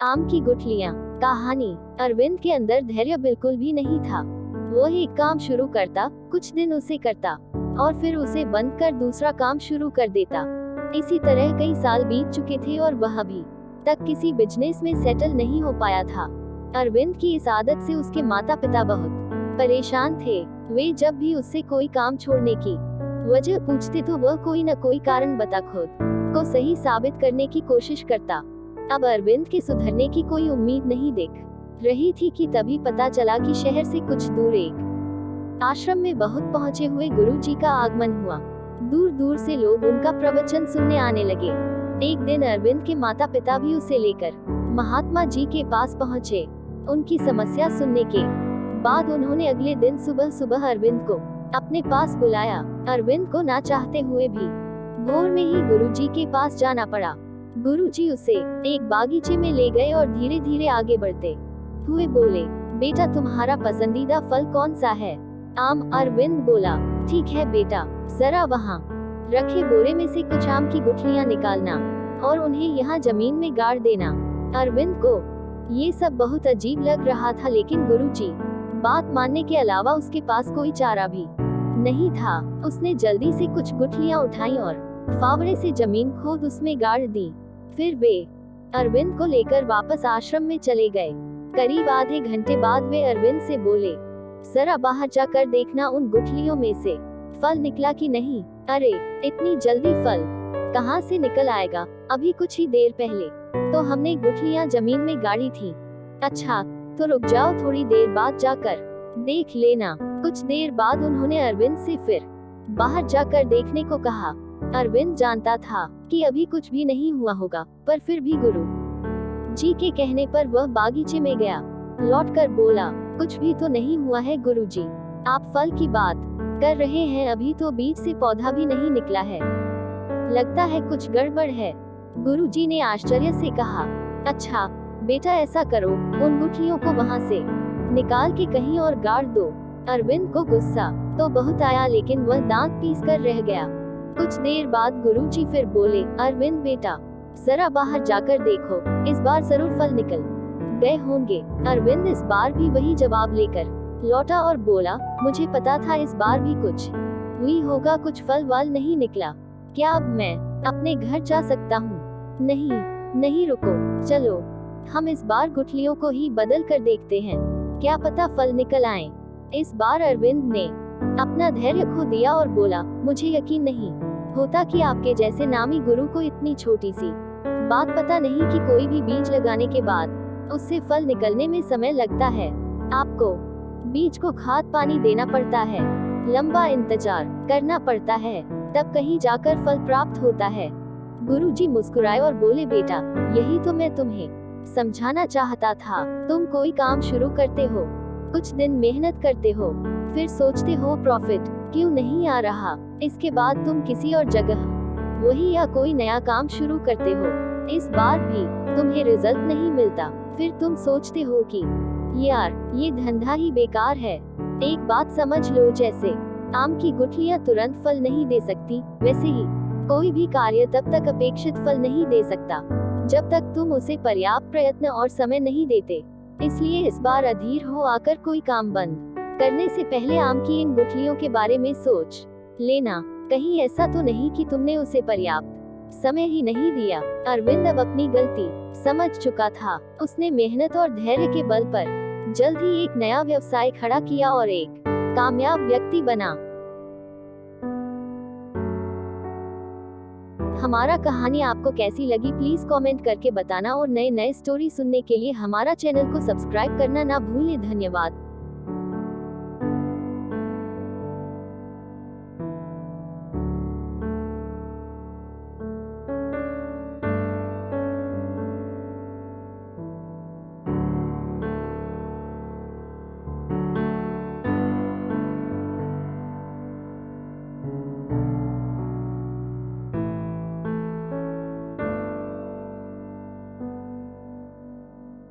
आम की गुठलियाँ। कहानी। अरविंद के अंदर धैर्य बिल्कुल भी नहीं था। वो एक काम शुरू करता, कुछ दिन उसे करता और फिर उसे बंद कर दूसरा काम शुरू कर देता। इसी तरह कई साल बीत चुके थे और वह अभी तक किसी बिजनेस में सेटल नहीं हो पाया था। अरविंद की इस आदत से उसके माता पिता बहुत परेशान थे। वे जब भी उससे कोई काम छोड़ने की वजह पूछते तो वह कोई न कोई कारण बता खुद को सही साबित करने की कोशिश करता। अब अरविंद के सुधरने की कोई उम्मीद नहीं दिख रही थी कि तभी पता चला कि शहर से कुछ दूर एक आश्रम में बहुत पहुंचे हुए गुरुजी का आगमन हुआ। दूर दूर से लोग उनका प्रवचन सुनने आने लगे। एक दिन अरविंद के माता पिता भी उसे लेकर महात्मा जी के पास पहुंचे। उनकी समस्या सुनने के बाद उन्होंने अगले दिन सुबह सुबह अरविंद को अपने पास बुलाया। अरविंद को ना चाहते हुए भी भोर में ही गुरुजी के पास जाना पड़ा। गुरुजी उसे एक बागीचे में ले गए और धीरे धीरे आगे बढ़ते हुए बोले, बेटा तुम्हारा पसंदीदा फल कौन सा है? आम। अरविंद बोला, ठीक है बेटा, जरा वहाँ रखे बोरे में से कुछ आम की गुठलियाँ निकालना और उन्हें यहाँ जमीन में गाड़ देना। अरविंद को ये सब बहुत अजीब लग रहा था, लेकिन गुरुजी बात मानने के अलावा उसके पास कोई चारा भी नहीं था। उसने जल्दी से कुछ गुठलियाँ उठाई और फावड़े से जमीन खोद उसमें गाड़ दी। फिर वे अरविंद को लेकर वापस आश्रम में चले गए। करीब आधे घंटे बाद वे अरविंद से बोले, जरा बाहर जाकर देखना उन गुठलियों में से फल निकला कि नहीं। अरे इतनी जल्दी फल कहाँ से निकल आएगा? अभी कुछ ही देर पहले तो हमने गुठलियाँ जमीन में गाड़ी थी। अच्छा तो रुक जाओ, थोड़ी देर बाद जाकर देख लेना। कुछ देर बाद उन्होंने अरविंद से फिर बाहर जाकर देखने को कहा। अरविंद जानता था कि अभी कुछ भी नहीं हुआ होगा, पर फिर भी गुरु जी के कहने पर वह बागीचे में गया। लौटकर बोला, कुछ भी तो नहीं हुआ है गुरुजी, आप फल की बात कर रहे हैं, अभी तो बीज से पौधा भी नहीं निकला है, लगता है कुछ गड़बड़ है। गुरुजी ने आश्चर्य से कहा, अच्छा बेटा ऐसा करो, उन गुठलियों को वहाँ से निकाल के कहीं और गाड़ दो। अरविंद को गुस्सा तो बहुत आया, लेकिन वह दांत पीस कर रह गया। कुछ देर बाद गुरुजी फिर बोले, अरविंद बेटा जरा बाहर जाकर देखो, इस बार जरूर फल निकल गए होंगे। अरविंद इस बार भी वही जवाब लेकर लौटा और बोला, मुझे पता था इस बार भी कुछ हुई होगा, कुछ फल वाल नहीं निकला। क्या अब मैं अपने घर जा सकता हूँ? नहीं नहीं, रुको, चलो हम इस बार गुठलियों को ही बदल कर देखते हैं, क्या पता फल निकल आए। इस बार अरविंद ने अपना धैर्य खो दिया और बोला, मुझे यकीन नहीं होता कि आपके जैसे नामी गुरु को इतनी छोटी सी बात पता नहीं कि कोई भी बीज लगाने के बाद उससे फल निकलने में समय लगता है। आपको बीज को खाद पानी देना पड़ता है, लंबा इंतजार करना पड़ता है, तब कहीं जाकर फल प्राप्त होता है। गुरुजी मुस्कुराए और बोले, बेटा यही तो मैं तुम्हें समझाना चाहता था। तुम कोई काम शुरू करते हो, कुछ दिन मेहनत करते हो, फिर सोचते हो प्रॉफिट क्यों नहीं आ रहा, इसके बाद तुम किसी और जगह वही या कोई नया काम शुरू करते हो, इस बार भी तुम्हें रिजल्ट नहीं मिलता, फिर तुम सोचते हो कि यार ये धंधा ही बेकार है। एक बात समझ लो, जैसे आम की गुठलियाँ तुरंत फल नहीं दे सकती, वैसे ही कोई भी कार्य तब तक अपेक्षित फल नहीं दे सकता जब तक तुम उसे पर्याप्त प्रयत्न और समय नहीं देते। इसलिए इस बार अधीर हो आकर कोई काम बंद करने से पहले आम की इन गुठलियों के बारे में सोच लेना, कहीं ऐसा तो नहीं कि तुमने उसे पर्याप्त समय ही नहीं दिया। अरविंद अब अपनी गलती समझ चुका था। उसने मेहनत और धैर्य के बल पर जल्द ही एक नया व्यवसाय खड़ा किया और एक कामयाब व्यक्ति बना। हमारा कहानी आपको कैसी लगी प्लीज कमेंट करके बताना और नए नए स्टोरी सुनने के लिए हमारा चैनल को सब्सक्राइब करना ना भूलें। धन्यवाद।